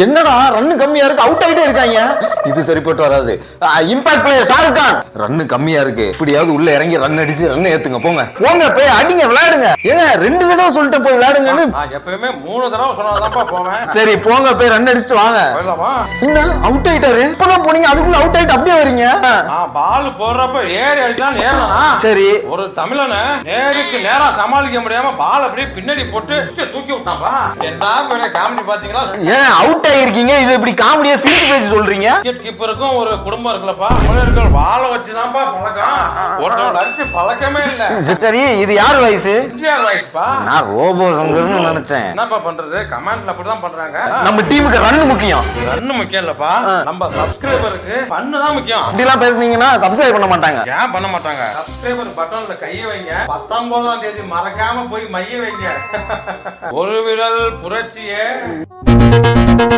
என்னடா ரன்னு கம்மியா இருக்கு, அவுட் ஆயிட்டே இருக்காங்க. இது சரிப்பட்டு வராது. Impact player Shahrukh Khan, run கம்மியா இருக்கு, இப்படியாவது உள்ள இறங்கி ரன் அடிச்சு ரன் ஏத்துங்க. போங்க போங்க போய் அடிங்க, விளையாடுங்க. ஏங்க 2 தடவை சொல்லிட்டு போய் விளையாடுங்கன்னு. நான் எப்பவுமே 3 தடவை சொன்னாதான்ப்பா போவேன். சரி போங்க போய் ரன் அடிச்சுட்டு வாங்க. என்ன அவுட் ஆயிட்டாரு, இப்பதான் போனீங்க, அதுக்குள்ள அவுட் ஆயிட்டு அப்படியே வரீங்க. நான் பால் போடுறப்ப ஏறி அடிக்கலாம் ஏறனா. சரி ஒரு தமிழனை நேருக்கு நேரா சமாளிக்க முடியாம பால் அப்படியே பின்னாடி போட்டு தூக்கி விட்டாப்பா. என்ன காமெடி பாத்தீங்களா? ஏன் அவுட் ஆயிருக்கீங்க, இது இப்படி காமெடியா சிரிச்சு பேசி சொல்றீங்க? விக்கெட் கீப்பருக்கும் ஒரு குடும்பம் இருக்குல்லப்பா, தமிழர்கள் வாழ வச்சுதான்ப்பா பழக்கம், ஒருத்தவங்க அடிச்சு பழக்கமே இல்ல. சரி இது யார் வயசு? எம்ஜிஆர் வயசுப்பா. நான் ரோபோ சங்கர்னு நினைச்சேன். என்னப்பா பண்றது, கமெண்ட்ல அப்படிதான் பண்றாங்க. நம்ம டீமுக்கு ரன் முக்கியம். ரன் முக்கியம் இல்லப்பா, நம்ம சப்ஸ்கிரைபருக்கு பண்ணு தான் முக்கியம். இப்படிலாம் பேசுனீங்கன்னா சப்ஸ்கிரைப் பண்ண மாட்டாங்க. ஏன் பண்ண மாட்டாங்க? சப்ஸ்கிரைபர் பட்டன்ல கையை வைங்க, 19ஆம் தேதி மறக்காம போய் மைய வைங்க. ஒரு விரல் புரட்சியே